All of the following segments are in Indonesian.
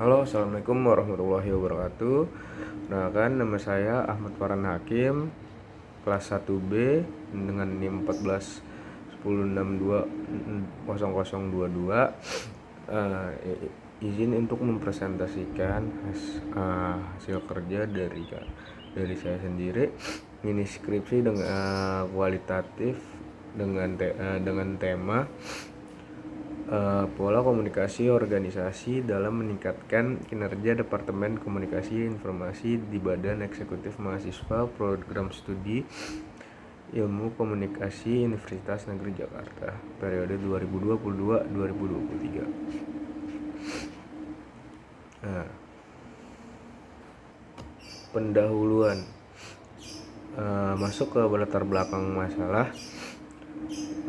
Halo, assalamualaikum warahmatullahi wabarakatuh. Perkenalkan, nama saya Ahmad Farhan Hakim, kelas 1B dengan NIM 14 1062 izin untuk mempresentasikan hasil kerja dari saya sendiri. Ini skripsi dengan kualitatif dengan tema pola komunikasi organisasi dalam meningkatkan kinerja Departemen Komunikasi Informasi di Badan Eksekutif Mahasiswa Program Studi Ilmu Komunikasi Universitas Negeri Jakarta periode 2022-2023. Pendahuluan. Masuk ke latar belakang masalah.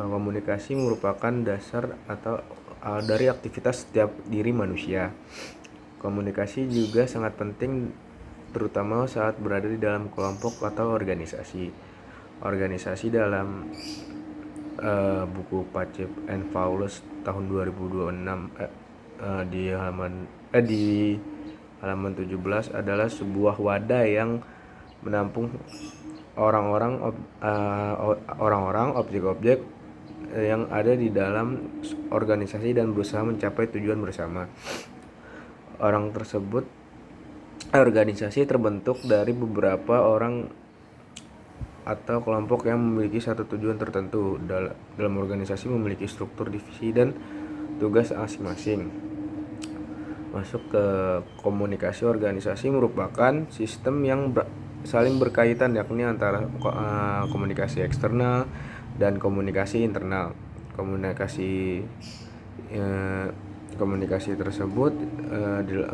Komunikasi merupakan dasar atau dari aktivitas setiap diri manusia. Komunikasi juga sangat penting terutama saat berada di dalam kelompok atau organisasi. Organisasi dalam buku Pace and Paulus tahun 2026 di halaman 17 adalah sebuah wadah yang menampung orang-orang, objek-objek yang ada di dalam organisasi dan berusaha mencapai tujuan bersama. Organisasi terbentuk dari beberapa orang atau kelompok yang memiliki satu tujuan tertentu. Dalam organisasi memiliki struktur divisi dan tugas masing-masing. Masuk ke komunikasi organisasi merupakan sistem yang saling berkaitan, yakni antara komunikasi eksternal dan komunikasi internal. Komunikasi tersebut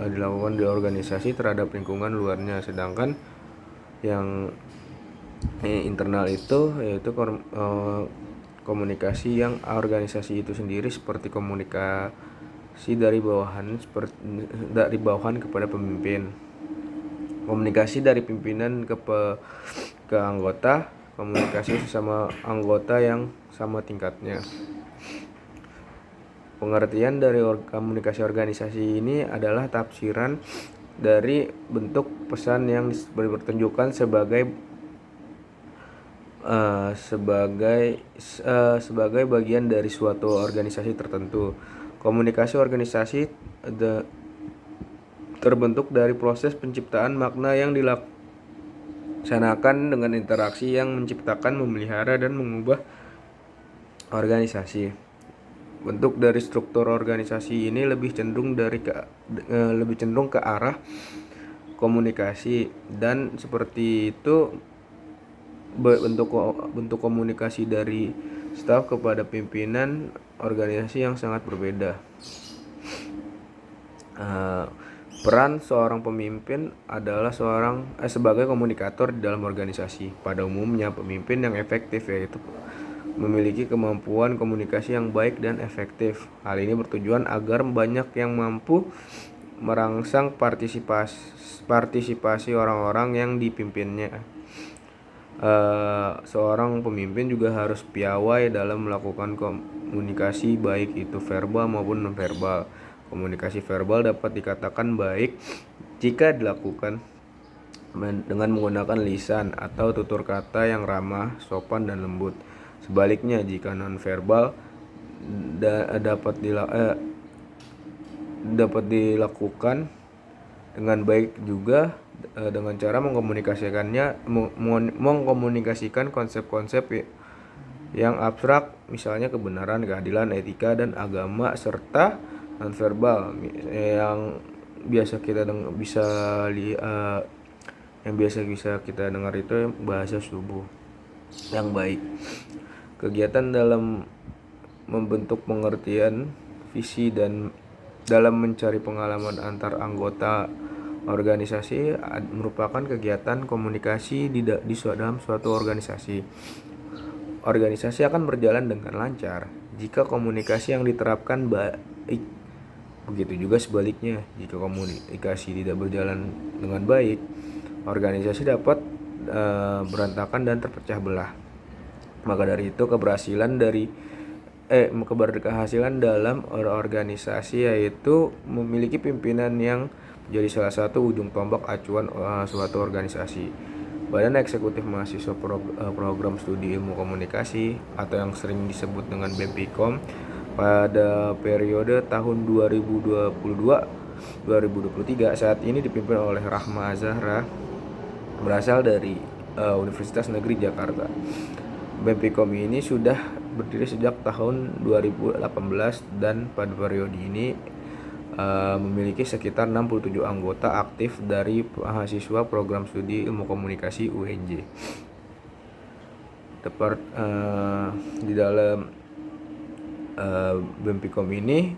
dilakukan di organisasi terhadap lingkungan luarnya, sedangkan yang internal itu yaitu komunikasi yang organisasi itu sendiri, seperti komunikasi dari bawahan kepada pemimpin, komunikasi dari pimpinan ke anggota, komunikasi sesama anggota yang sama tingkatnya. Pengertian dari komunikasi organisasi ini adalah tafsiran dari bentuk pesan yang dipertunjukkan sebagai bagian dari suatu organisasi tertentu. Komunikasi organisasi terbentuk dari proses penciptaan makna yang dilaksanakan dengan interaksi yang menciptakan, memelihara, dan mengubah organisasi. Bentuk dari struktur organisasi ini lebih cenderung ke arah komunikasi, dan seperti itu bentuk komunikasi dari staf kepada pimpinan organisasi yang sangat berbeda. Peran seorang pemimpin adalah sebagai komunikator di dalam organisasi. Pada umumnya, pemimpin yang efektif yaitu memiliki kemampuan komunikasi yang baik dan efektif. Hal ini bertujuan agar banyak yang mampu merangsang partisipasi orang-orang yang dipimpinnya. Seorang pemimpin juga harus piawai dalam melakukan komunikasi, baik itu verbal maupun non-verbal. Komunikasi verbal dapat dikatakan baik jika dilakukan dengan menggunakan lisan atau tutur kata yang ramah, sopan, dan lembut. Sebaliknya, jika non-verbal dapat dilakukan dengan baik juga dengan cara mengkomunikasikan konsep-konsep yang abstrak, misalnya kebenaran, keadilan, etika, dan agama, serta non-verbal yang biasa kita dengar itu bahasa tubuh yang baik. Kegiatan dalam membentuk pengertian visi dan dalam mencari pengalaman antar anggota organisasi merupakan kegiatan komunikasi di dalam suatu organisasi. Organisasi akan berjalan dengan lancar jika komunikasi yang diterapkan baik. Begitu juga sebaliknya, jika komunikasi tidak berjalan dengan baik, organisasi dapat berantakan dan terpecah belah. Maka dari itu, keberhasilan dari keberhasilan dalam organisasi, yaitu memiliki pimpinan yang menjadi salah satu ujung tombak acuan suatu organisasi. Badan Eksekutif Mahasiswa Program Studi Ilmu Komunikasi atau yang sering disebut dengan BEMPIKOM pada periode tahun 2022-2023 saat ini dipimpin oleh Rahma Zahra, berasal dari Universitas Negeri Jakarta. BEMPIKOM ini sudah berdiri sejak tahun 2018 dan pada periode ini memiliki sekitar 67 anggota aktif dari mahasiswa program studi ilmu komunikasi UNJ. Di dalam BEMPIKOM ini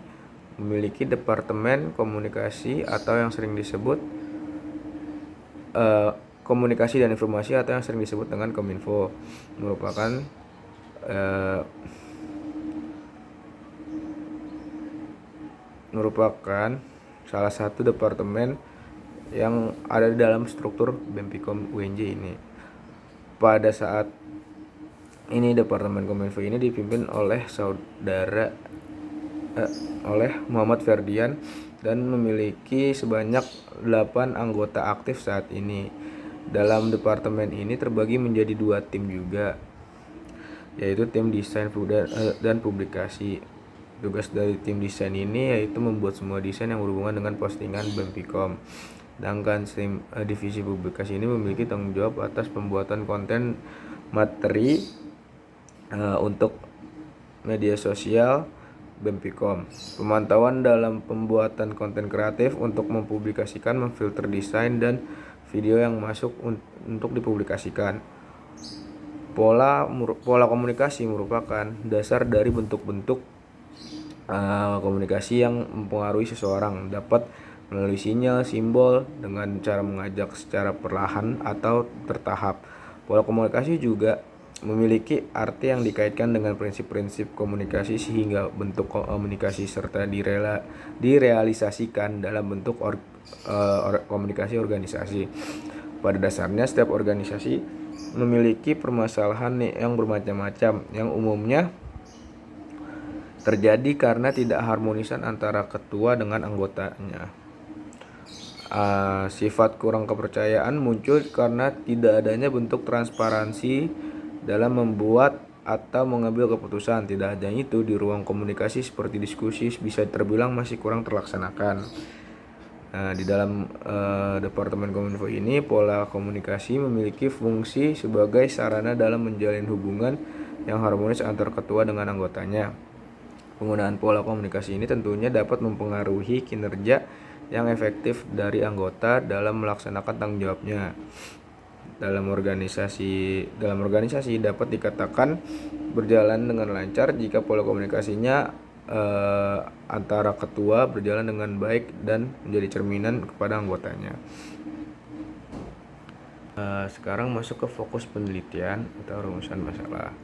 memiliki departemen komunikasi atau yang sering disebut komunikasi dan informasi atau yang sering disebut dengan Kominfo, merupakan salah satu departemen yang ada di dalam struktur BEMPIKOM UNJ ini. Pada saat ini departemen Kominfo ini dipimpin oleh oleh Muhammad Ferdian dan memiliki sebanyak 8 anggota aktif saat ini. Dalam departemen ini terbagi menjadi 2 tim juga, yaitu tim desain dan publikasi. Tugas dari tim desain ini yaitu membuat semua desain yang berhubungan dengan postingan BEMPIKOM. Sedangkan divisi publikasi ini memiliki tanggung jawab atas pembuatan konten materi untuk media sosial BEMPIKOM. Pemantauan dalam pembuatan konten kreatif untuk mempublikasikan, memfilter desain dan video yang masuk untuk dipublikasikan. Pola komunikasi merupakan dasar dari bentuk-bentuk komunikasi yang mempengaruhi seseorang, dapat melalui sinyal, simbol, dengan cara mengajak secara perlahan atau tertahap. Pola komunikasi juga memiliki arti yang dikaitkan dengan prinsip-prinsip komunikasi sehingga bentuk komunikasi serta direalisasikan dalam bentuk komunikasi organisasi. Pada dasarnya setiap organisasi memiliki permasalahan yang bermacam-macam yang umumnya terjadi karena tidak harmonisan antara ketua dengan anggotanya. Sifat kurang kepercayaan muncul karena tidak adanya bentuk transparansi dalam membuat atau mengambil keputusan. Tidak adanya itu di ruang komunikasi seperti diskusi bisa terbilang masih kurang terlaksanakan. Di dalam Departemen Kominfo ini, pola komunikasi memiliki fungsi sebagai sarana dalam menjalin hubungan yang harmonis antar ketua dengan anggotanya. Penggunaan pola komunikasi ini tentunya dapat mempengaruhi kinerja yang efektif dari anggota dalam melaksanakan tanggung jawabnya. Dalam organisasi dapat dikatakan berjalan dengan lancar jika pola komunikasinya antara ketua berjalan dengan baik dan menjadi cerminan kepada anggotanya. Sekarang masuk ke fokus penelitian atau rumusan masalah.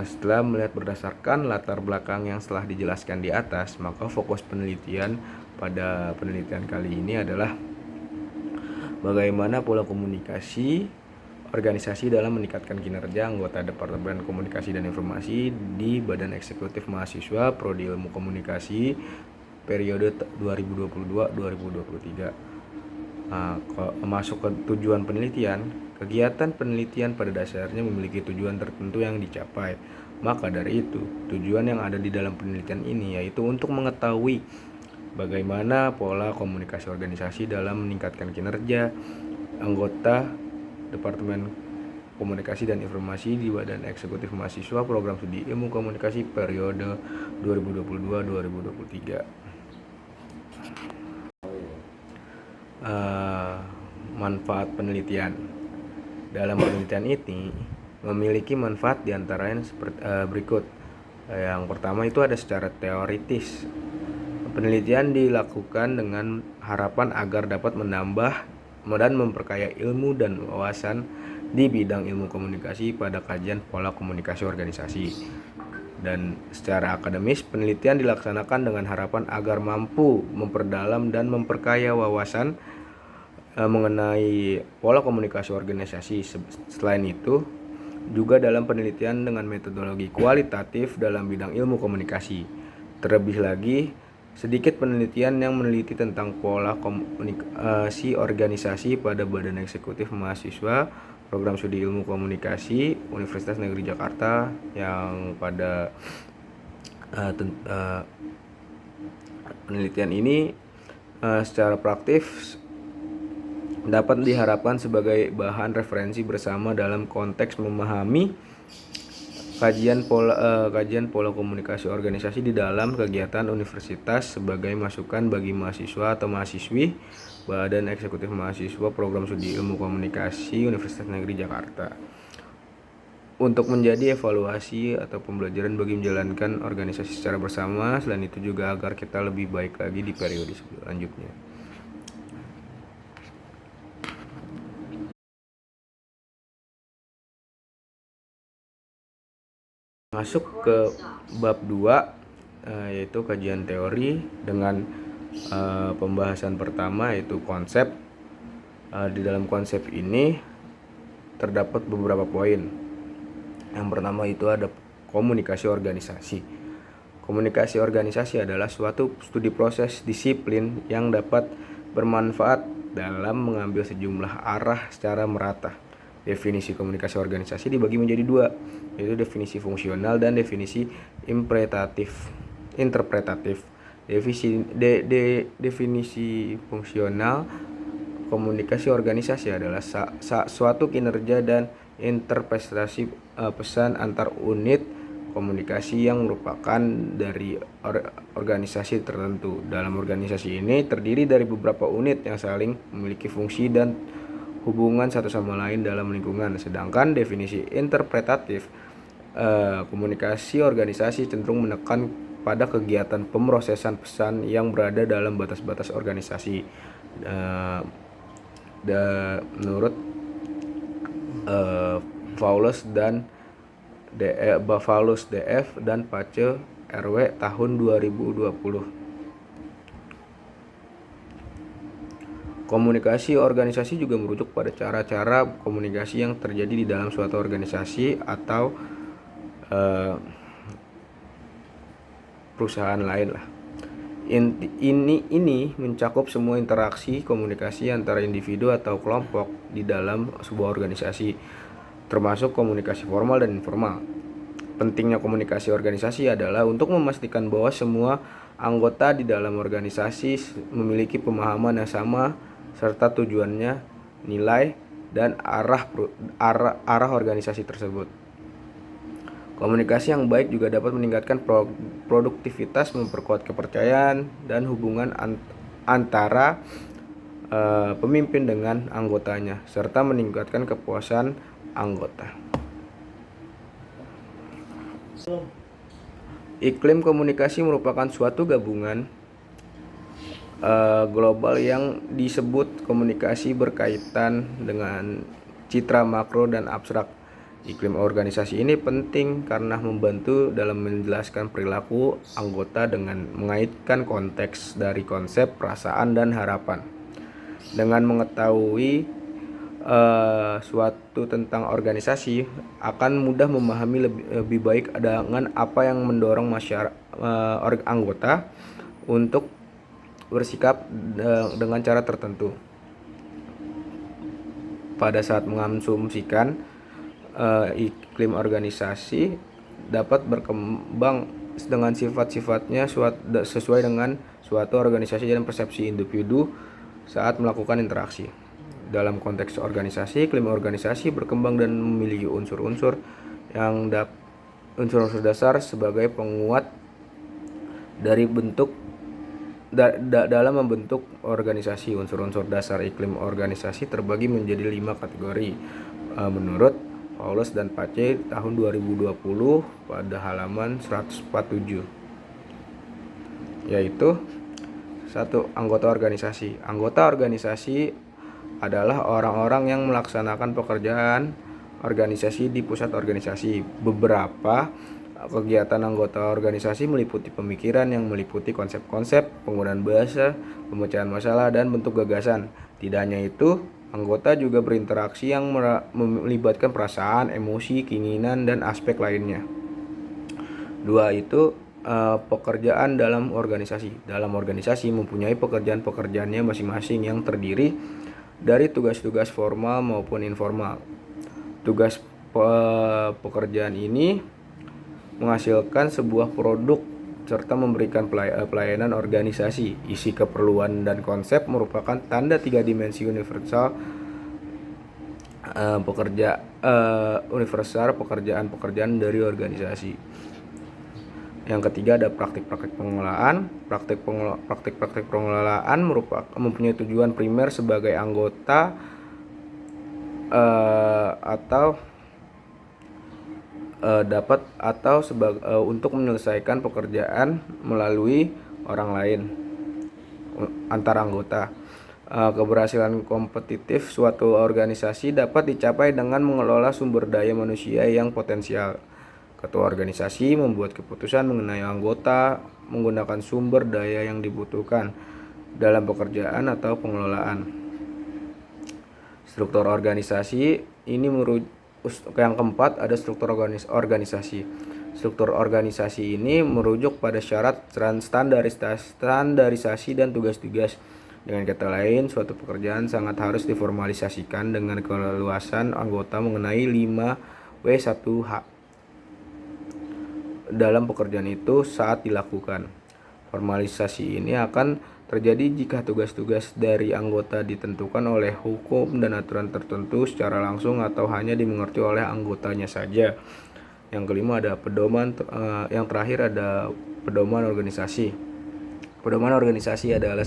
Setelah melihat berdasarkan latar belakang yang telah dijelaskan di atas, maka fokus penelitian pada penelitian kali ini adalah bagaimana pola komunikasi organisasi dalam meningkatkan kinerja anggota Departemen Komunikasi dan Informasi di Badan Eksekutif Mahasiswa Prodi Ilmu Komunikasi periode 2022-2023. Masuk ke tujuan penelitian. Kegiatan penelitian pada dasarnya memiliki tujuan tertentu yang dicapai. Maka dari itu, tujuan yang ada di dalam penelitian ini yaitu untuk mengetahui bagaimana pola komunikasi organisasi dalam meningkatkan kinerja anggota Departemen Komunikasi dan Informasi di Badan Eksekutif Mahasiswa Program Studi Ilmu Komunikasi periode 2022-2023. Manfaat penelitian. Dalam penelitian ini memiliki manfaat diantaranya seperti berikut. Yang pertama itu ada secara teoritis. Penelitian dilakukan dengan harapan agar dapat menambah dan memperkaya ilmu dan wawasan di bidang ilmu komunikasi pada kajian pola komunikasi organisasi. Dan secara akademis, penelitian dilaksanakan dengan harapan agar mampu memperdalam dan memperkaya wawasan mengenai pola komunikasi organisasi. Selain itu, juga dalam penelitian dengan metodologi kualitatif dalam bidang ilmu komunikasi. Terlebih lagi, sedikit penelitian yang meneliti tentang pola komunikasi organisasi pada Badan Eksekutif Mahasiswa Program Studi Ilmu Komunikasi Universitas Negeri Jakarta, yang pada penelitian ini secara praktis dapat diharapkan sebagai bahan referensi bersama dalam konteks memahami kajian pola komunikasi organisasi di dalam kegiatan universitas sebagai masukan bagi mahasiswa atau mahasiswi Badan Eksekutif Mahasiswa Program Studi Ilmu Komunikasi Universitas Negeri Jakarta, untuk menjadi evaluasi atau pembelajaran bagi menjalankan organisasi secara bersama. Selain itu juga agar kita lebih baik lagi di periode selanjutnya. Masuk ke bab 2, yaitu kajian teori dengan pembahasan pertama yaitu konsep. Di dalam konsep ini terdapat beberapa poin. Yang pertama itu ada komunikasi organisasi. Komunikasi organisasi adalah suatu studi proses disiplin yang dapat bermanfaat dalam mengambil sejumlah arah secara merata. Definisi komunikasi organisasi dibagi menjadi dua, yaitu definisi fungsional dan definisi interpretatif. Definisi fungsional komunikasi organisasi adalah suatu kinerja dan interpretasi pesan antar unit komunikasi yang merupakan dari organisasi tertentu. Dalam organisasi ini terdiri dari beberapa unit yang saling memiliki fungsi dan hubungan satu sama lain dalam lingkungan. Sedangkan definisi interpretatif, komunikasi organisasi cenderung menekan pada kegiatan pemrosesan pesan yang berada dalam batas-batas organisasi. Menurut Paulus DF dan Pace RW tahun 2020. Komunikasi organisasi juga merujuk pada cara-cara komunikasi yang terjadi di dalam suatu organisasi atau perusahaan lain lah. Ini mencakup semua interaksi komunikasi antara individu atau kelompok di dalam sebuah organisasi, termasuk komunikasi formal dan informal. Pentingnya komunikasi organisasi adalah untuk memastikan bahwa semua anggota di dalam organisasi memiliki pemahaman yang sama serta tujuannya, nilai, dan arah organisasi tersebut. Komunikasi yang baik juga dapat meningkatkan produktivitas, memperkuat kepercayaan dan hubungan antara pemimpin dengan anggotanya, serta meningkatkan kepuasan anggota. Iklim komunikasi merupakan suatu gabungan global yang disebut komunikasi berkaitan dengan citra makro dan abstrak. Iklim organisasi ini penting karena membantu dalam menjelaskan perilaku anggota dengan mengaitkan konteks dari konsep, perasaan, dan harapan. Dengan mengetahui suatu tentang organisasi, akan mudah memahami lebih baik dengan apa yang mendorong anggota untuk bersikap dengan cara tertentu pada saat mengasumsikan iklim organisasi dapat berkembang dengan sifat-sifatnya sesuai dengan suatu organisasi dan persepsi individu saat melakukan interaksi. Dalam konteks organisasi, iklim organisasi berkembang dan memiliki unsur-unsur dasar sebagai penguat dari dalam membentuk organisasi. Unsur-unsur dasar iklim organisasi terbagi menjadi 5 kategori menurut Paulus dan Pace tahun 2020 pada halaman 147, yaitu 1. Anggota organisasi. Anggota organisasi adalah orang-orang yang melaksanakan pekerjaan organisasi di pusat organisasi. Beberapa Kegiatan anggota organisasi meliputi pemikiran yang meliputi konsep-konsep, penggunaan bahasa, pemecahan masalah, dan bentuk gagasan. Tidak hanya itu, anggota juga berinteraksi yang melibatkan perasaan, emosi, keinginan, dan aspek lainnya. Dua itu pekerjaan dalam organisasi. Dalam organisasi mempunyai pekerjaan-pekerjaannya masing-masing yang terdiri dari tugas-tugas formal maupun informal. Tugas pekerjaan ini menghasilkan sebuah produk serta memberikan pelayanan organisasi. Isi, keperluan, dan konsep merupakan tanda tiga dimensi universal pekerjaan dari organisasi. Yang ketiga ada praktik-praktik pengelolaan. Praktik-praktik pengelolaan mempunyai tujuan primer sebagai anggota untuk menyelesaikan pekerjaan melalui orang lain antar anggota. Keberhasilan kompetitif suatu organisasi dapat dicapai dengan mengelola sumber daya manusia yang potensial. Ketua organisasi membuat keputusan mengenai anggota menggunakan sumber daya yang dibutuhkan dalam pekerjaan atau pengelolaan. Struktur organisasi ini yang keempat ada struktur organisasi. Struktur organisasi ini merujuk pada syarat standarisasi dan tugas-tugas. Dengan kata lain, suatu pekerjaan sangat harus diformalisasikan dengan keleluasan anggota mengenai 5W1H dalam pekerjaan itu saat dilakukan. Formalisasi ini akan terjadi jika tugas-tugas dari anggota ditentukan oleh hukum dan aturan tertentu secara langsung atau hanya dimengerti oleh anggotanya saja. Yang kelima ada pedoman. Yang terakhir ada pedoman organisasi. Pedoman organisasi adalah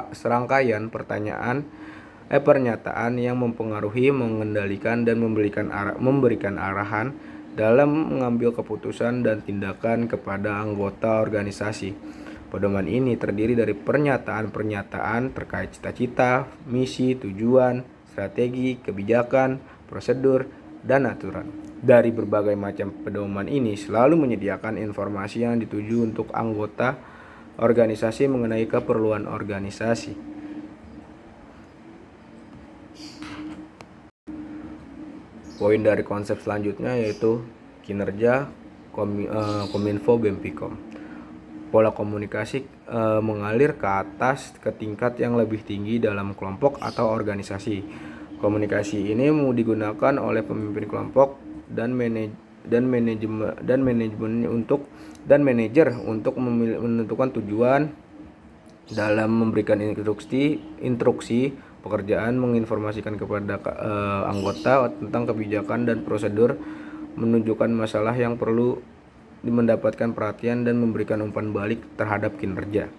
serangkaian pernyataan yang mempengaruhi, mengendalikan, dan memberikan arahan dalam mengambil keputusan dan tindakan kepada anggota organisasi. Pedoman ini terdiri dari pernyataan-pernyataan terkait cita-cita, misi, tujuan, strategi, kebijakan, prosedur, dan aturan. Dari berbagai macam pedoman ini selalu menyediakan informasi yang dituju untuk anggota organisasi mengenai keperluan organisasi. Poin dari konsep selanjutnya yaitu kinerja Kominfo BEM-Pikom. Pola komunikasi mengalir ke atas ke tingkat yang lebih tinggi dalam kelompok atau organisasi. Komunikasi ini digunakan oleh pemimpin kelompok dan manajer untuk menentukan tujuan dalam memberikan instruksi pekerjaan, menginformasikan kepada anggota tentang kebijakan dan prosedur, menunjukkan masalah yang perlu mendapatkan perhatian, dan memberikan umpan balik terhadap kinerja.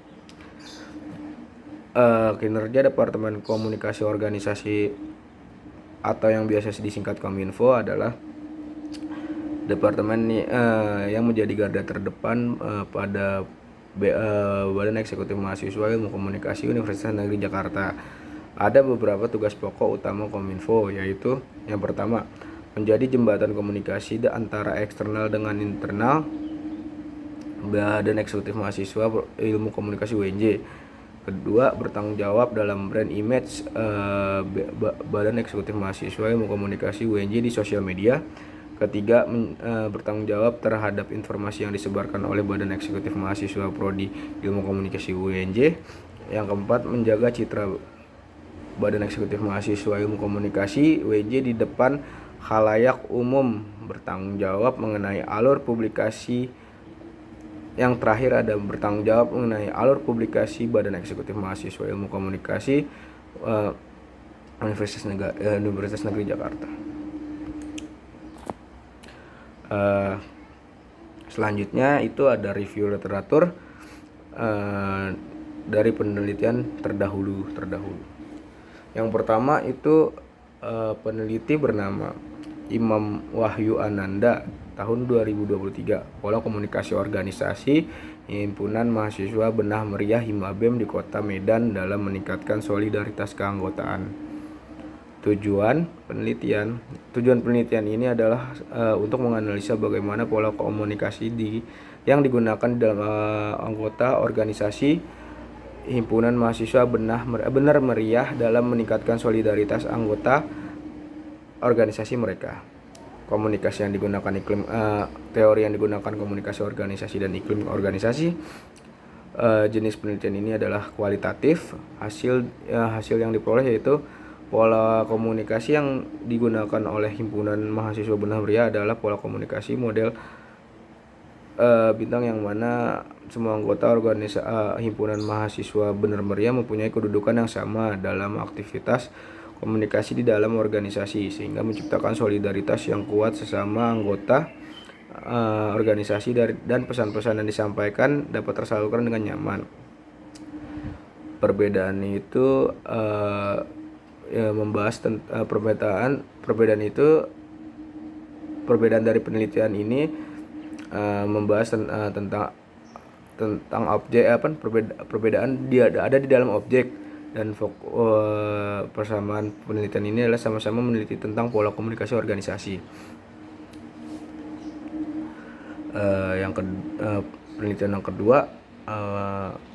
Kinerja Departemen Komunikasi Organisasi atau yang biasa disingkat Kominfo adalah departemen yang menjadi garda terdepan pada Badan Eksekutif Mahasiswa Ilmu Komunikasi Universitas Negeri Jakarta. Ada beberapa tugas pokok utama Kominfo, yaitu yang pertama, menjadi jembatan komunikasi antara eksternal dengan internal Badan Eksekutif Mahasiswa Ilmu Komunikasi UNJ. Kedua, bertanggung jawab dalam brand image Badan Eksekutif Mahasiswa Ilmu Komunikasi UNJ di sosial media. Ketiga, bertanggung jawab terhadap informasi yang disebarkan oleh Badan Eksekutif Mahasiswa Prodi Ilmu Komunikasi UNJ. Yang keempat, menjaga citra Badan Eksekutif Mahasiswa Ilmu Komunikasi UNJ di depan khalayak umum, bertanggung jawab mengenai alur publikasi. Yang terakhir ada bertanggung jawab mengenai alur publikasi Badan Eksekutif Mahasiswa Ilmu Komunikasi Universitas Negeri Jakarta. Selanjutnya itu ada review literatur dari penelitian terdahulu. Yang pertama itu peneliti bernama Imam Wahyu Ananda tahun 2023, Pola Komunikasi Organisasi Himpunan Mahasiswa Benah Meriah Himabem di Kota Medan dalam meningkatkan solidaritas keanggotaan. Tujuan penelitian ini adalah untuk menganalisa bagaimana pola komunikasi yang digunakan dalam anggota organisasi himpunan mahasiswa benar meriah dalam meningkatkan solidaritas anggota organisasi mereka. Komunikasi yang digunakan teori yang digunakan komunikasi organisasi dan iklim organisasi. Jenis penelitian ini adalah kualitatif. Hasil yang diperoleh yaitu pola komunikasi yang digunakan oleh himpunan mahasiswa benar meriah adalah pola komunikasi model bintang, yang mana semua anggota himpunan mahasiswa benar meriah mempunyai kedudukan yang sama dalam aktivitas komunikasi di dalam organisasi, sehingga menciptakan solidaritas yang kuat sesama anggota organisasi dan pesan-pesan yang disampaikan dapat tersalurkan dengan nyaman. Perbedaan itu membahas perbedaan dari penelitian ini membahas tentang objek perbedaan dia ada di dalam objek, dan persamaan penelitian ini adalah sama-sama meneliti tentang pola komunikasi organisasi. Penelitian yang kedua,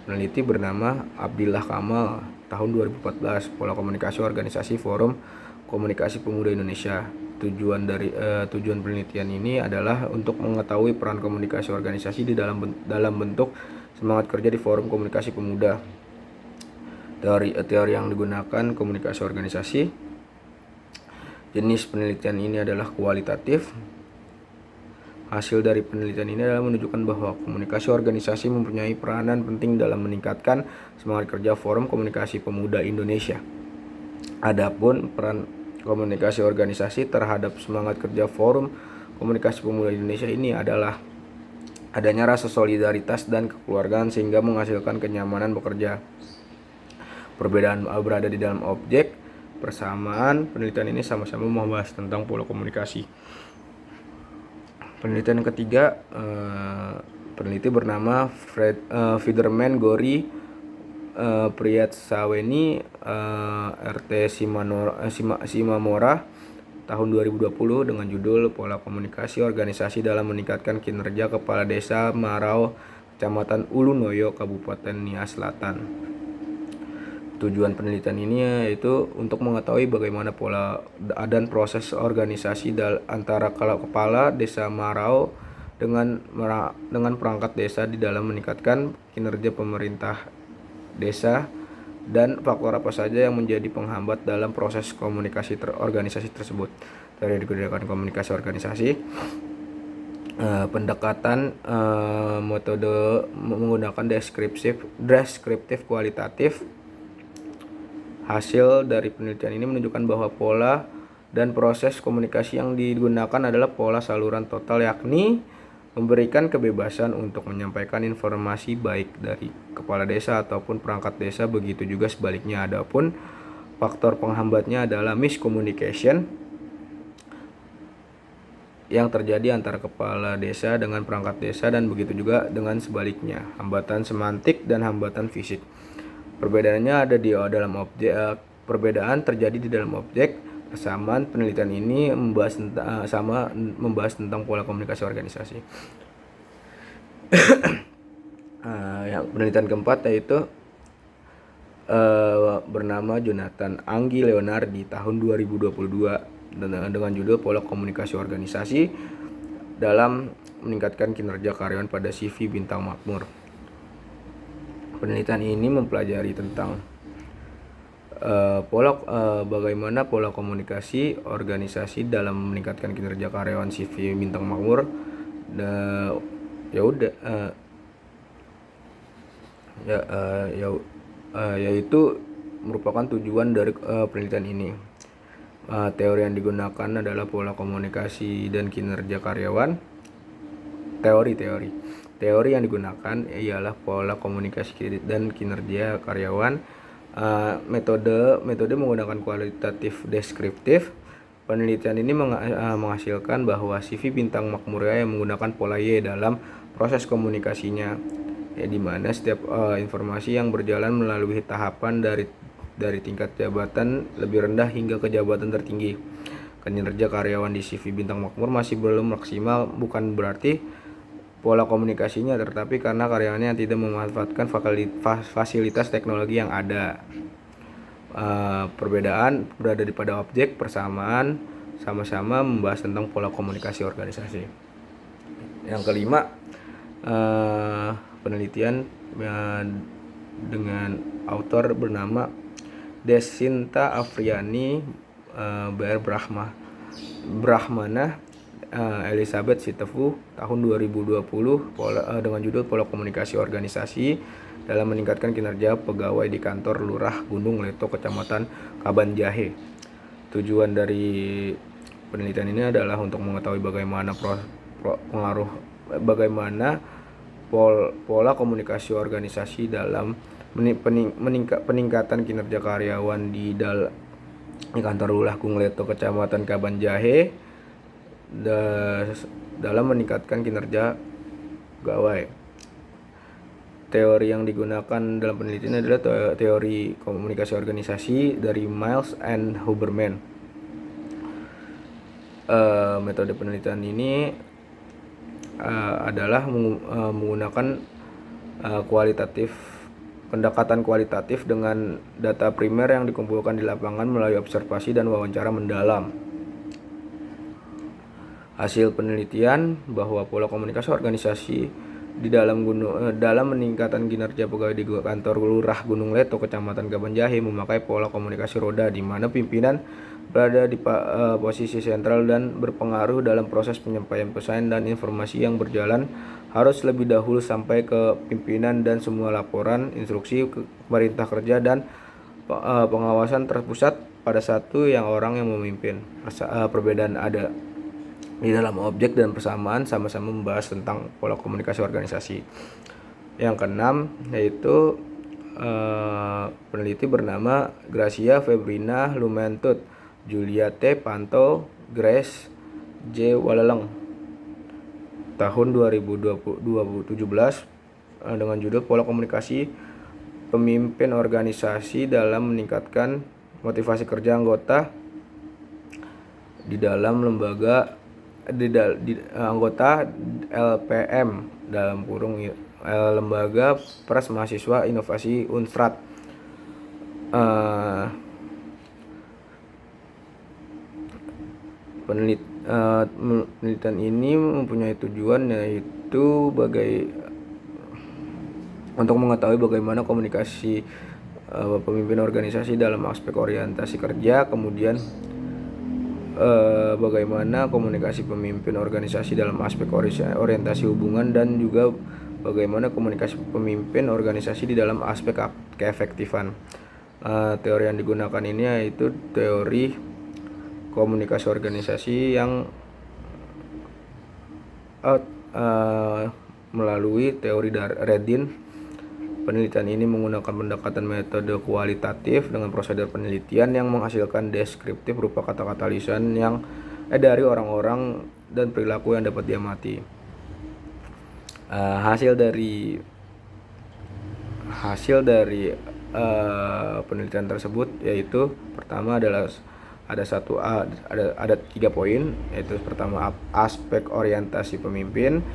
peneliti bernama Abdillah Kamal tahun 2014, pola komunikasi organisasi Forum Komunikasi Pemuda Indonesia. Tujuan penelitian ini adalah untuk mengetahui peran komunikasi organisasi di dalam bentuk semangat kerja di Forum Komunikasi Pemuda. Teori yang digunakan komunikasi organisasi. Jenis penelitian ini adalah kualitatif. Hasil dari penelitian ini adalah menunjukkan bahwa komunikasi organisasi mempunyai peranan penting dalam meningkatkan semangat kerja Forum Komunikasi Pemuda Indonesia. Adapun peran komunikasi organisasi terhadap semangat kerja Forum Komunikasi Pemuda Indonesia ini adalah adanya rasa solidaritas dan kekeluargaan sehingga menghasilkan kenyamanan bekerja. Perbedaan berada di dalam objek. Persamaan penelitian ini sama-sama membahas tentang pola komunikasi. Penelitian yang ketiga, peneliti bernama Fiderman Gori Priatsaweni RT Simamora tahun 2020 dengan judul Pola Komunikasi Organisasi dalam Meningkatkan Kinerja Kepala Desa Marau, Kecamatan Ulunoyo, Kabupaten Nias Selatan. Tujuan penelitian ini yaitu untuk mengetahui bagaimana pola dan proses organisasi antara kepala desa Marau dengan perangkat desa di dalam meningkatkan kinerja pemerintah desa, dan faktor apa saja yang menjadi penghambat dalam proses komunikasi organisasi tersebut. Dari digunakan komunikasi organisasi, pendekatan metode menggunakan deskriptif kualitatif. Hasil dari penelitian ini menunjukkan bahwa pola dan proses komunikasi yang digunakan adalah pola saluran total, yakni memberikan kebebasan untuk menyampaikan informasi baik dari kepala desa ataupun perangkat desa, begitu juga sebaliknya. Adapun faktor penghambatnya adalah miscommunication yang terjadi antara kepala desa dengan perangkat desa, dan begitu juga dengan sebaliknya, hambatan semantik dan hambatan fisik. Perbedaannya ada di dalam objek. Perbedaan terjadi di dalam objek. Persamaan penelitian ini membahas tentang pola komunikasi organisasi. Penelitian keempat yaitu bernama Jonathan Anggi Leonardi tahun 2022 dengan judul Pola Komunikasi Organisasi dalam Meningkatkan Kinerja Karyawan pada CV Bintang Makmur. Penelitian ini mempelajari tentang bagaimana pola komunikasi organisasi dalam meningkatkan kinerja karyawan CV Bintang Makmur. Yaitu merupakan tujuan dari penelitian ini. Teori yang digunakan adalah pola komunikasi dan kinerja karyawan. Teori yang digunakan ialah pola komunikasi dan kinerja karyawan. Metode menggunakan kualitatif deskriptif. Penelitian ini menghasilkan bahwa CV Bintang Makmur yang menggunakan pola Y dalam proses komunikasinya, di mana setiap informasi yang berjalan melalui tahapan dari dari tingkat jabatan lebih rendah hingga ke jabatan tertinggi. Kinerja karyawan di CV Bintang Makmur masih belum maksimal, bukan berarti pola komunikasinya, tetapi karena karyawannya yang tidak memanfaatkan fasilitas teknologi yang ada. Perbedaan berada di pada objek, persamaan sama-sama membahas tentang pola komunikasi organisasi. Yang kelima, penelitian dengan autor bernama Desinta Afriani Brahmana Elizabeth Sitefu tahun 2020 dengan judul Pola Komunikasi Organisasi dalam meningkatkan kinerja pegawai di kantor Lurah Gunung Leto, Kecamatan Kabanjahe. Tujuan dari penelitian ini adalah untuk mengetahui bagaimana pola komunikasi organisasi dalam peningkatan kinerja karyawan di kantor Lurah Gunung Leto, Kecamatan Kabanjahe dalam meningkatkan kinerja pegawai. Teori yang digunakan dalam penelitian adalah teori komunikasi organisasi dari Miles and Huberman. Metode penelitian ini adalah menggunakan pendekatan kualitatif dengan data primer yang dikumpulkan di lapangan melalui observasi dan wawancara mendalam. Hasil penelitian bahwa pola komunikasi organisasi di dalam meningkatkan kinerja pegawai di kantor Lurah Gunung Leto, Kecamatan Kabanjahe memakai pola komunikasi roda, di mana pimpinan berada di posisi sentral dan berpengaruh dalam proses penyampaian pesan dan informasi yang berjalan harus lebih dahulu sampai ke pimpinan, dan semua laporan, instruksi, perintah kerja, dan pengawasan terpusat pada satu orang yang memimpin. Perbedaan ada di dalam objek dan persamaan sama-sama membahas tentang pola komunikasi organisasi. Yang keenam yaitu peneliti bernama Gracia Febrina Lumentut, Julia T. Panto, Grace J. Waleleng tahun 2017 dengan judul Pola Komunikasi Pemimpin Organisasi dalam Meningkatkan Motivasi Kerja Anggota di dalam anggota LPM dalam kurung Lembaga Pers Mahasiswa Inovasi Unstrat. Penelitian ini mempunyai tujuan yaitu untuk mengetahui bagaimana komunikasi pemimpin organisasi dalam aspek orientasi kerja, kemudian bagaimana komunikasi pemimpin organisasi dalam aspek orientasi hubungan, dan juga bagaimana komunikasi pemimpin organisasi di dalam aspek keefektifan. Teori yang digunakan ini yaitu teori komunikasi organisasi yang melalui teori Redin. Penelitian ini menggunakan pendekatan metode kualitatif dengan prosedur penelitian yang menghasilkan deskriptif berupa kata-kata lisan yang dari orang-orang dan perilaku yang dapat diamati. Hasil dari penelitian tersebut yaitu pertama adalah ada 3 poin, yaitu pertama aspek orientasi pemimpin,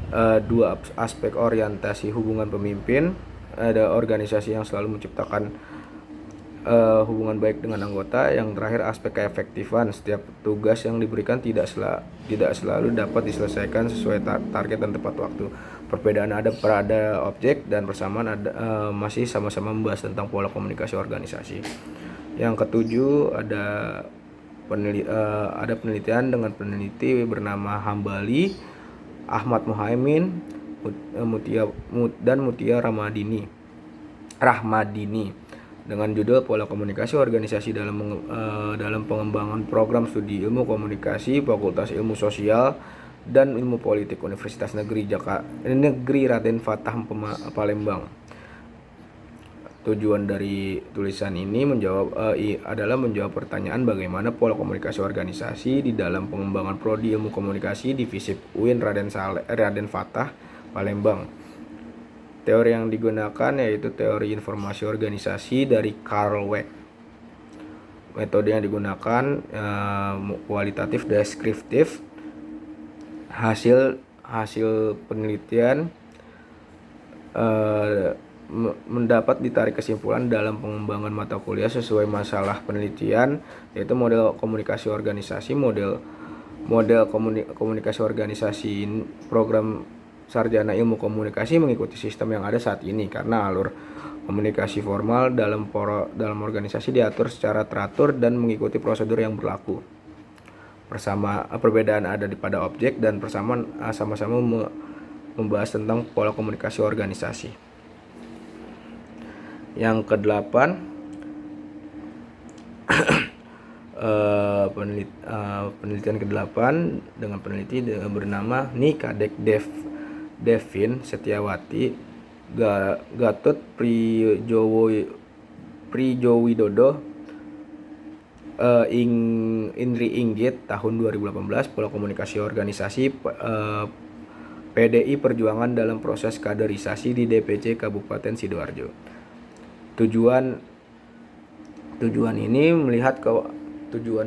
2 aspek orientasi hubungan pemimpin, ada organisasi yang selalu menciptakan hubungan baik dengan anggota, yang terakhir aspek keefektifan, setiap tugas yang diberikan tidak selalu dapat diselesaikan sesuai target dan tepat waktu. Perbedaan ada pada objek dan persamaan masih sama-sama membahas tentang pola komunikasi organisasi. Yang ketujuh ada penelitian dengan peneliti bernama Hambali, Ahmad Muhaimin, dan Mutia Rahmadini dengan judul Pola Komunikasi Organisasi dalam pengembangan program studi ilmu komunikasi Fakultas Ilmu Sosial dan Ilmu Politik Universitas Negeri Raden Fatah Palembang. Tujuan dari tulisan ini adalah menjawab pertanyaan bagaimana pola komunikasi organisasi di dalam pengembangan prodi ilmu komunikasi di FISIP UIN Raden Fatah Palembang. Teori yang digunakan yaitu teori informasi organisasi dari Carl Weck. Metode yang digunakan kualitatif deskriptif. Hasil penelitian mendapat ditarik kesimpulan dalam pengembangan mata kuliah sesuai masalah penelitian, yaitu model komunikasi organisasi, model komunikasi organisasi, program sarjana ilmu komunikasi mengikuti sistem yang ada saat ini karena alur komunikasi formal dalam organisasi diatur secara teratur dan mengikuti prosedur yang berlaku. Perbedaan ada pada objek dan persamaan sama-sama membahas tentang pola komunikasi organisasi. Yang kedelapan, penelitian ke-8 dengan peneliti bernama Nikadek Devin Setiawati, Gatot Prijowidodo, Indri Inggit tahun 2018, pola komunikasi organisasi PDI Perjuangan dalam proses kaderisasi di DPC Kabupaten Sidoarjo. Tujuan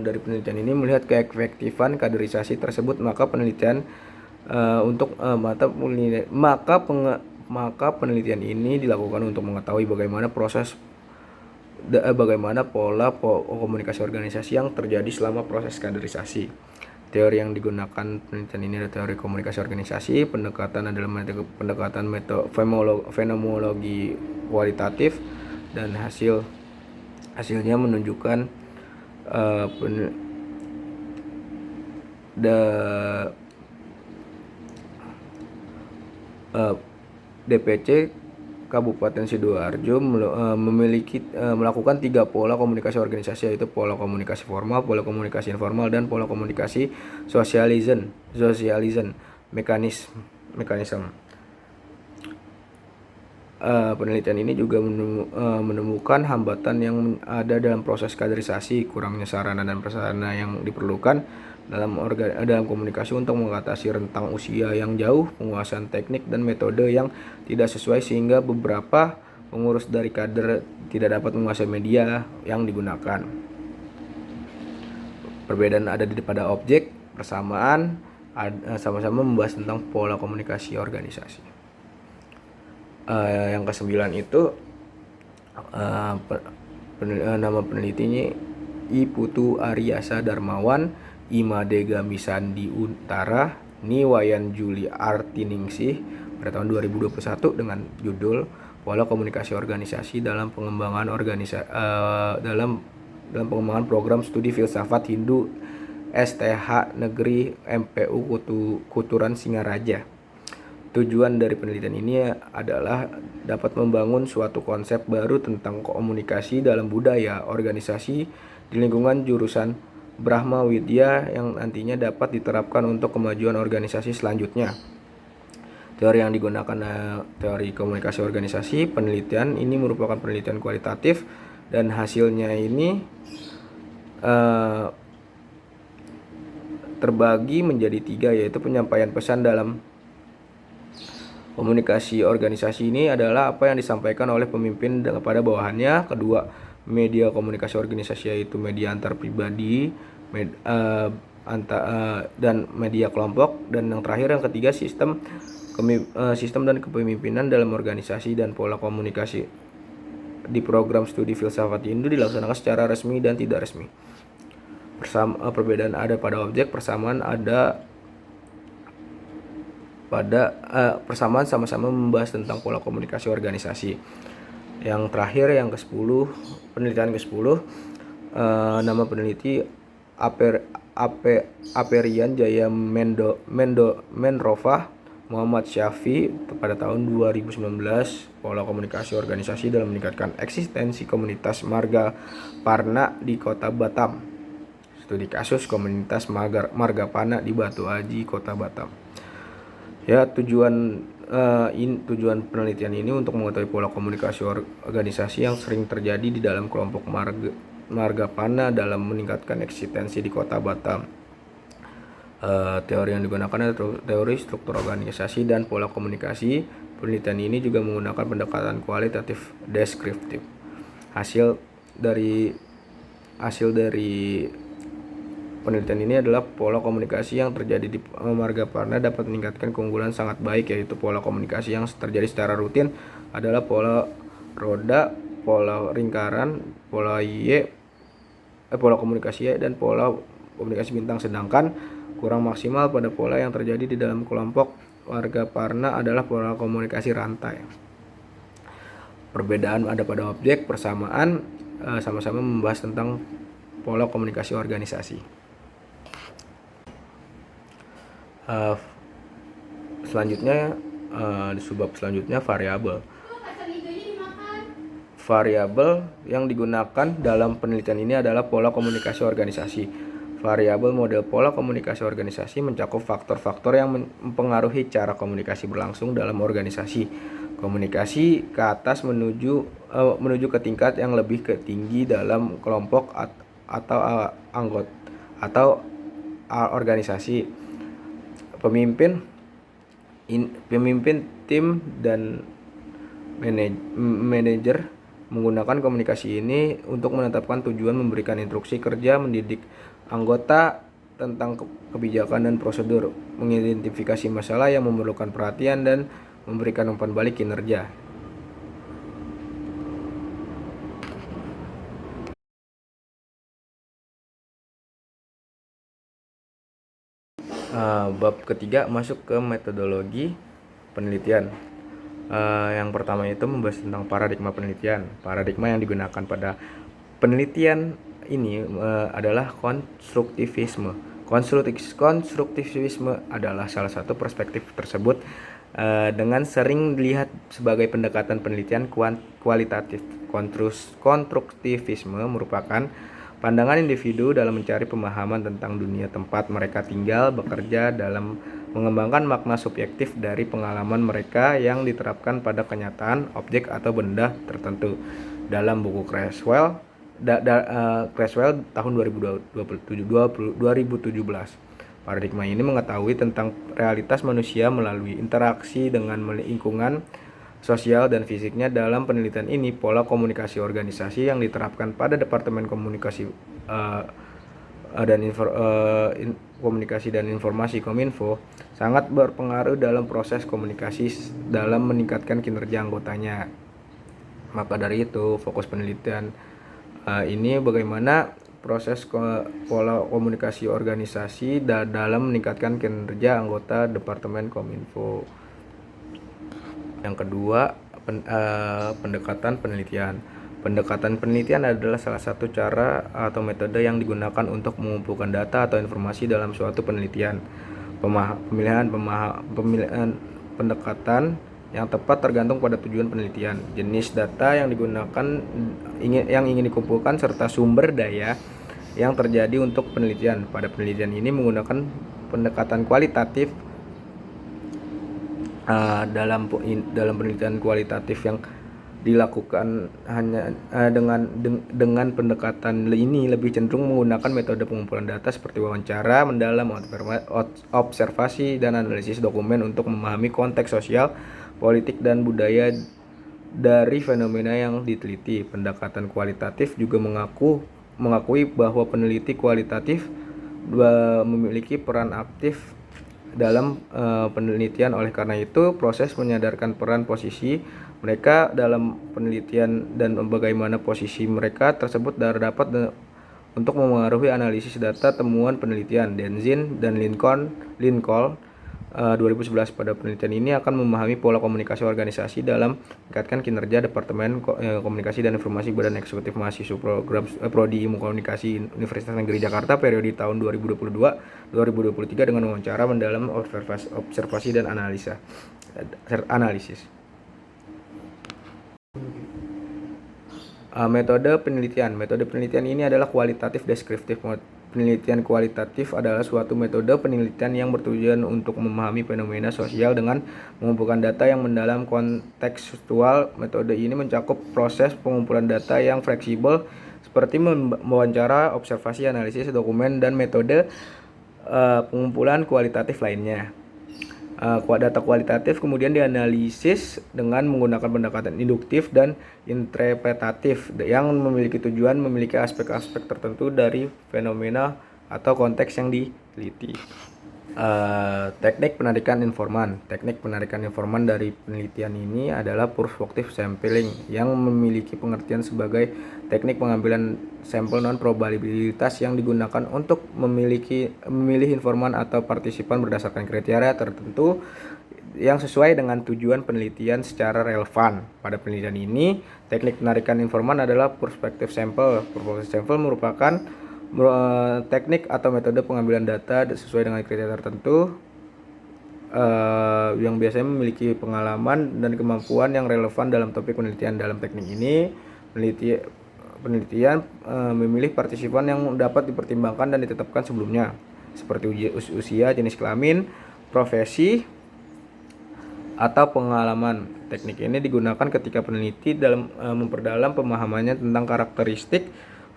dari penelitian ini melihat keefektifan kaderisasi tersebut, maka penelitian penelitian ini dilakukan untuk mengetahui bagaimana pola komunikasi organisasi yang terjadi selama proses kaderisasi. Teori yang digunakan penelitian ini adalah teori komunikasi organisasi. Pendekatan adalah pendekatan fenomenologi kualitatif, dan hasilnya menunjukkan DPC Kabupaten Sidoarjo melakukan 3 pola komunikasi organisasi, yaitu pola komunikasi formal, pola komunikasi informal, dan pola komunikasi socialization mechanism. Penelitian ini juga menemukan hambatan yang ada dalam proses kaderisasi, kurangnya sarana dan prasarana yang diperlukan dalam komunikasi untuk mengatasi rentang usia yang jauh, penguasaan teknik dan metode yang tidak sesuai, sehingga beberapa pengurus dari kader tidak dapat menguasai media yang digunakan. Perbedaan ada pada objek, persamaan sama-sama membahas tentang pola komunikasi organisasi. Yang ke-9 itu nama penelitinya I Putu Aryasa Darmawan, Imadega Misandi Untara, Niwayan Juli Artiningsih pada tahun 2021 dengan judul Pola Komunikasi Organisasi dalam pengembangan pengembangan program studi filsafat Hindu STH Negeri MPU Kuturan Singaraja. Tujuan dari penelitian ini adalah dapat membangun suatu konsep baru tentang komunikasi dalam budaya organisasi di lingkungan jurusan Brahma Widya yang nantinya dapat diterapkan untuk kemajuan organisasi selanjutnya. Teori yang digunakan teori komunikasi organisasi. Penelitian ini merupakan penelitian kualitatif dan hasilnya ini terbagi menjadi 3, yaitu penyampaian pesan dalam komunikasi organisasi ini adalah apa yang disampaikan oleh pemimpin kepada bawahannya. Kedua, media komunikasi organisasi yaitu media antar pribadi dan media kelompok. Dan yang terakhir, yang ketiga, sistem dan kepemimpinan dalam organisasi dan pola komunikasi di program studi filsafat Hindu dilaksanakan secara resmi dan tidak resmi. Perbedaan ada pada objek, persamaan persamaan sama-sama membahas tentang pola komunikasi organisasi. Yang terakhir, yang ke-10, penelitian ke-10, nama peneliti Aperian Jaya Mendrovah Muhammad Syafi pada tahun 2019, pola komunikasi organisasi dalam meningkatkan eksistensi komunitas Marga Parna di Kota Batam. Studi kasus komunitas Marga Parna di Batu Aji, Kota Batam. Ya, tujuan penelitian ini untuk mengetahui pola komunikasi organisasi yang sering terjadi di dalam kelompok Marga Parna dalam meningkatkan eksistensi di Kota Batam. Teori yang digunakan adalah teori struktur organisasi dan pola komunikasi. Penelitian ini juga menggunakan pendekatan kualitatif deskriptif. Hasil dari penelitian ini adalah pola komunikasi yang terjadi di marga Parna dapat meningkatkan keunggulan sangat baik, yaitu pola komunikasi yang terjadi secara rutin adalah pola roda, pola lingkaran, pola komunikasi Y, dan pola komunikasi bintang. Sedangkan kurang maksimal pada pola yang terjadi di dalam kelompok warga Parna adalah pola komunikasi rantai. Perbedaan ada pada objek, persamaan sama-sama membahas tentang pola komunikasi organisasi. Selanjutnya di subbab selanjutnya variabel yang digunakan dalam penelitian ini adalah pola komunikasi organisasi. Variabel model pola komunikasi organisasi mencakup faktor-faktor yang mempengaruhi cara komunikasi berlangsung dalam organisasi. Komunikasi ke atas menuju ke tingkat yang lebih tinggi dalam kelompok atau anggota atau organisasi. Pemimpin tim dan manajer menggunakan komunikasi ini untuk menetapkan tujuan, memberikan instruksi kerja, mendidik anggota tentang kebijakan dan prosedur, mengidentifikasi masalah yang memerlukan perhatian, dan memberikan umpan balik kinerja. Bab ketiga masuk ke metodologi penelitian. Yang pertama itu membahas tentang paradigma penelitian. Paradigma yang digunakan pada penelitian ini adalah konstruktivisme. Konstruktivisme adalah salah satu perspektif tersebut dengan sering dilihat sebagai pendekatan penelitian kualitatif. Konstruktivisme merupakan pandangan individu dalam mencari pemahaman tentang dunia tempat mereka tinggal, bekerja, dalam mengembangkan makna subjektif dari pengalaman mereka yang diterapkan pada kenyataan, objek, atau benda tertentu. Dalam buku Creswell tahun 2017, paradigma ini mengetahui tentang realitas manusia melalui interaksi dengan lingkungan sosial dan fisiknya. Dalam penelitian ini, pola komunikasi organisasi yang diterapkan pada Departemen Komunikasi Komunikasi dan Informasi Kominfo sangat berpengaruh dalam proses komunikasi dalam meningkatkan kinerja anggotanya. Maka dari itu, fokus penelitian ini bagaimana proses pola komunikasi organisasi dalam meningkatkan kinerja anggota Departemen Kominfo. Yang kedua, pendekatan penelitian. Pendekatan penelitian adalah salah satu cara atau metode yang digunakan untuk mengumpulkan data atau informasi dalam suatu penelitian. Pemilihan pendekatan yang tepat tergantung pada tujuan penelitian, jenis data yang digunakan, yang ingin dikumpulkan, serta sumber daya yang terjadi untuk penelitian. Pada penelitian ini menggunakan pendekatan kualitatif. Dalam penelitian kualitatif yang dilakukan hanya dengan pendekatan ini lebih cenderung menggunakan metode pengumpulan data seperti wawancara mendalam, observasi, dan analisis dokumen untuk memahami konteks sosial, politik, dan budaya dari fenomena yang diteliti. Pendekatan kualitatif juga mengakui bahwa peneliti kualitatif memiliki peran aktif dalam penelitian. Oleh karena itu, proses menyadarkan peran posisi mereka dalam penelitian dan bagaimana posisi mereka tersebut dapat untuk memengaruhi analisis data temuan penelitian. Denzin dan Lincoln 2011 pada penelitian ini akan memahami pola komunikasi organisasi dalam meningkatkan kinerja Departemen Komunikasi dan Informasi Badan Eksekutif Mahasiswa Program Prodi Ilmu Komunikasi Universitas Negeri Jakarta periode tahun 2022-2023 dengan wawancara mendalam, observasi, dan analisis. Metode penelitian ini adalah kualitatif deskriptif. Penelitian kualitatif adalah suatu metode penelitian yang bertujuan untuk memahami fenomena sosial dengan mengumpulkan data yang mendalam kontekstual. Metode ini mencakup proses pengumpulan data yang fleksibel seperti mewawancara, observasi, analisis dokumen, dan metode pengumpulan kualitatif lainnya. Data kualitatif kemudian dianalisis dengan menggunakan pendekatan induktif dan interpretatif yang memiliki tujuan memiliki aspek-aspek tertentu dari fenomena atau konteks yang diteliti. Teknik penarikan informan. Teknik penarikan informan dari penelitian ini adalah perspective sampling yang memiliki pengertian sebagai teknik pengambilan sampel non probabilitas yang digunakan untuk memilih informan atau partisipan berdasarkan kriteria tertentu yang sesuai dengan tujuan penelitian secara relevan. Pada penelitian ini, teknik penarikan informan adalah perspective sample. Perspective sample merupakan teknik atau metode pengambilan data sesuai dengan kriteria tertentu yang biasanya memiliki pengalaman dan kemampuan yang relevan dalam topik penelitian. Dalam teknik ini, penelitian memilih partisipan yang dapat dipertimbangkan dan ditetapkan sebelumnya, seperti usia, jenis kelamin, profesi, atau pengalaman. Teknik ini digunakan ketika peneliti dalam memperdalam pemahamannya tentang karakteristik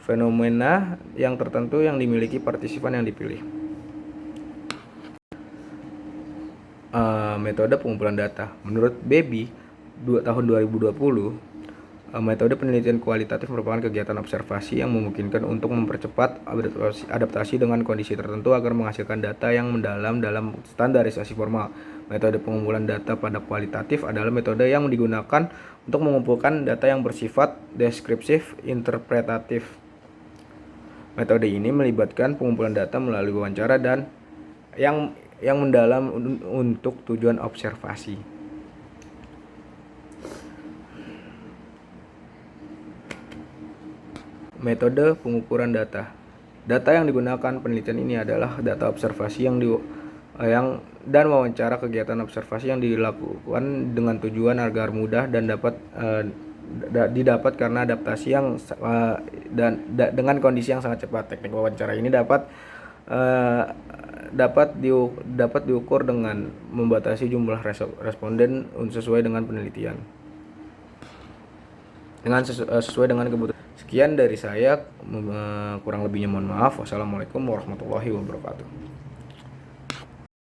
fenomena yang tertentu yang dimiliki partisipan yang dipilih. Metode pengumpulan data. Menurut Baby tahun 2020, metode penelitian kualitatif merupakan kegiatan observasi yang memungkinkan untuk mempercepat adaptasi dengan kondisi tertentu agar menghasilkan data yang mendalam dalam standarisasi formal. Metode pengumpulan data pada kualitatif adalah metode yang digunakan untuk mengumpulkan data yang bersifat deskriptif interpretatif. Metode ini melibatkan pengumpulan data melalui wawancara dan yang mendalam untuk tujuan observasi. Metode pengukuran data. Data yang digunakan penelitian ini adalah data observasi dan wawancara kegiatan observasi yang dilakukan dengan tujuan agar mudah dan dapat didapat karena adaptasi yang dengan kondisi yang sangat cepat. Teknik wawancara ini dapat diukur dengan membatasi jumlah responden sesuai dengan penelitian. Sesuai dengan kebutuhan. Sekian dari saya, kurang lebihnya mohon maaf. Wassalamualaikum warahmatullahi wabarakatuh.